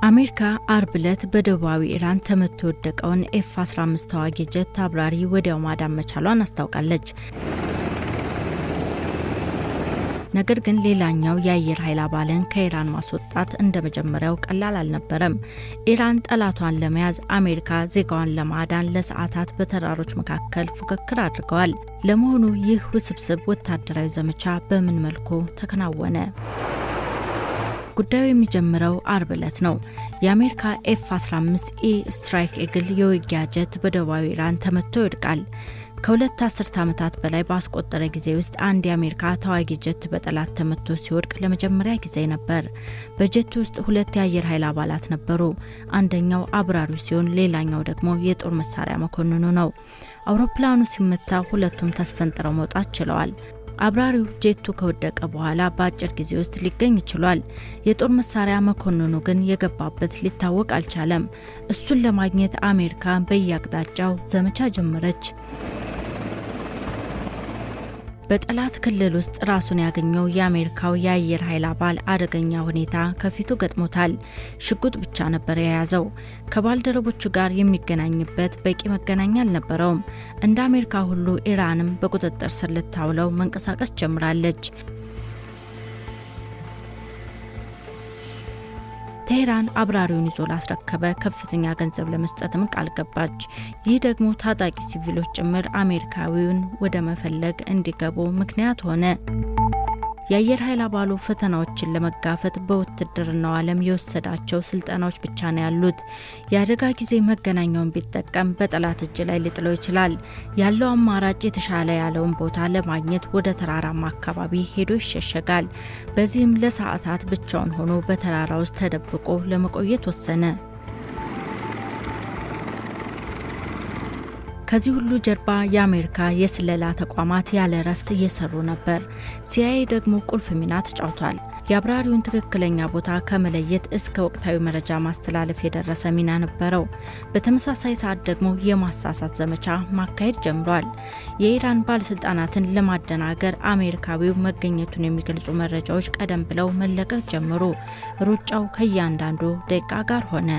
አሜሪካ አርብ ዕለት በደቡባዊ ኢራን ተመቶ የወደቀውን F-15 ተዋጊ ጀት አብራሪ ወዲያው ማዳን መቻሏን አስታውቃለች። ነገር ግን ሌላኛው የአየር ኃይል አባልን ከኢራን ማስወጣት እንደመጀመሪያው ቀላል አልነበረም። ኢራን ጠላቷን ለመያዝ አሜሪካ ዜጋዋን ለማዳን ለሰዓታት በተራሮች መካከል ፉክክር አድርገዋል። ለመሆኑ ይህ ውስብስብ ወታደራዊ ዘመቻ በምን መልኩ ተከናወነ? ጉዳዩ የሚጀምረው አርብ ዕለት ነው። የአሜሪካ F-15E ስትራይክ ኢግል የውጊያ ጀት በደቡባዊ ኢራን ተመቶ ይወድቃል። ከሁለት አስርት ዓመታት በላይ ባስቆጠረ ጊዜ ውስጥ አንድ የአሜሪካ ተዋጊ ጀት በጠላት ተመቶ ሲወድቅ ለመጀመሪያ ጊዜ ነበር። በጀቱ ውስጥ ሁለት የአየር ኃይል አባላት ነበሩ። አንደኛው አብራሪው ሲሆን ሌላኛው ደግሞ የጦር መሳሪያ መኮንኑ ነው። አውሮፕላኑ ሲመታ ሁለቱም ተስፈንጥረው መውጣት ችለዋል። አብራሪው ጄቱ ከወደቀ በኋላ በአጭር ጊዜ ውስጥ ሊገኝ ይችላል። የጦር መሳሪያ መኮንኑ ግን የገባበት ሊታወቅ አልቻለም። እሱን ለማግኘት አሜሪካ በየአቅጣጫው ዘመቻ ጀመረች። በጠላት ክልል ውስጥ ራሱን ያገኘው የአሜሪካው የአየር ኃይል አባል አደገኛ ሁኔታ ከፊቱ ገጥሞታል። ሽጉጥ ብቻ ነበር የያዘው። ከባልደረቦቹ ጋር የሚገናኝበት በቂ መገናኛ አልነበረውም። እንደ አሜሪካ ሁሉ ኢራንም በቁጥጥር ስር ልታውለው መንቀሳቀስ ጀምራለች። ቴህራን አብራሪውን ይዞ ላስረከበ ከፍተኛ ገንዘብ ለመስጠትም ቃል ገባች። ይህ ደግሞ ታጣቂ ሲቪሎች ጭምር አሜሪካዊውን ወደ መፈለግ እንዲገቡ ምክንያት ሆነ። የአየር ኃይል አባሉ ፈተናዎችን ለመጋፈጥ በውትድርናው ዓለም የወሰዳቸው ስልጠናዎች ብቻ ነው ያሉት። የአደጋ ጊዜ መገናኛውን ቢጠቀም በጠላት እጅ ላይ ሊጥለው ይችላል። ያለው አማራጭ የተሻለ ያለውን ቦታ ለማግኘት ወደ ተራራማ አካባቢ ሄዶ ይሸሸጋል። በዚህም ለሰዓታት ብቻውን ሆኖ በተራራ ውስጥ ተደብቆ ለመቆየት ወሰነ። ከዚህ ሁሉ ጀርባ የአሜሪካ የስለላ ተቋማት ያለ እረፍት እየሰሩ ነበር። CIA ደግሞ ቁልፍ ሚና ተጫውቷል። የአብራሪውን ትክክለኛ ቦታ ከመለየት እስከ ወቅታዊ መረጃ ማስተላለፍ የደረሰ ሚና ነበረው። በተመሳሳይ ሰዓት ደግሞ የማሳሳት ዘመቻ ማካሄድ ጀምሯል። የኢራን ባለስልጣናትን ለማደናገር አሜሪካዊው መገኘቱን የሚገልጹ መረጃዎች ቀደም ብለው መለቀቅ ጀመሩ። ሩጫው ከእያንዳንዱ ደቂቃ ጋር ሆነ።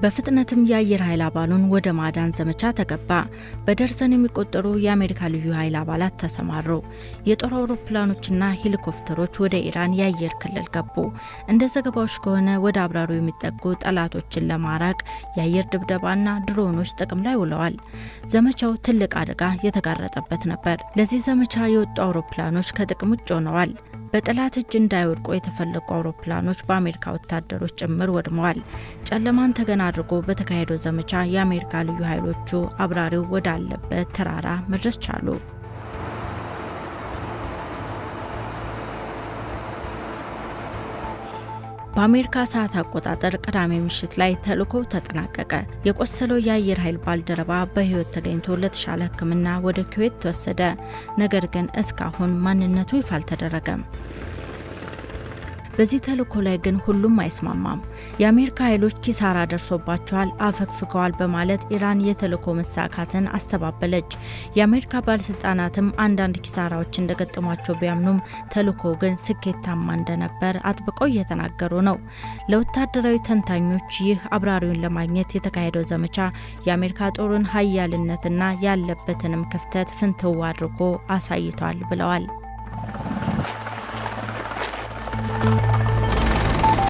በፍጥነትም የአየር ኃይል አባሉን ወደ ማዳን ዘመቻ ተገባ። በደርዘን የሚቆጠሩ የአሜሪካ ልዩ ኃይል አባላት ተሰማሩ። የጦር አውሮፕላኖችና ሄሊኮፕተሮች ወደ ኢራን የአየር ክልል ገቡ። እንደ ዘገባዎች ከሆነ ወደ አብራሩ የሚጠጉ ጠላቶችን ለማራቅ የአየር ድብደባና ድሮኖች ጥቅም ላይ ውለዋል። ዘመቻው ትልቅ አደጋ የተጋረጠበት ነበር። ለዚህ ዘመቻ የወጡ አውሮፕላኖች ከጥቅም ውጭ ሆነዋል። በጠላት እጅ እንዳይወድቁ የተፈለጉ አውሮፕላኖች በአሜሪካ ወታደሮች ጭምር ወድመዋል። ጨለማን ተገን አድርጎ በተካሄደው ዘመቻ የአሜሪካ ልዩ ኃይሎቹ አብራሪው ወዳለበት ተራራ መድረስ ቻሉ። በአሜሪካ ሰዓት አቆጣጠር ቅዳሜ ምሽት ላይ ተልእኮው ተጠናቀቀ። የቆሰለው የአየር ኃይል ባልደረባ በሕይወት ተገኝቶ ለተሻለ ሕክምና ወደ ኩዌት ተወሰደ። ነገር ግን እስካሁን ማንነቱ ይፋ አልተደረገም። በዚህ ተልእኮ ላይ ግን ሁሉም አይስማማም። የአሜሪካ ኃይሎች ኪሳራ ደርሶባቸዋል፣ አፈግፍገዋል በማለት ኢራን የተልእኮ መሳካትን አስተባበለች። የአሜሪካ ባለስልጣናትም አንዳንድ ኪሳራዎች እንደገጠሟቸው ቢያምኑም ተልእኮ ግን ስኬታማ እንደነበር አጥብቀው እየተናገሩ ነው። ለወታደራዊ ተንታኞች ይህ አብራሪውን ለማግኘት የተካሄደው ዘመቻ የአሜሪካ ጦርን ኃያልነትና ያለበትንም ክፍተት ፍንትው አድርጎ አሳይቷል ብለዋል።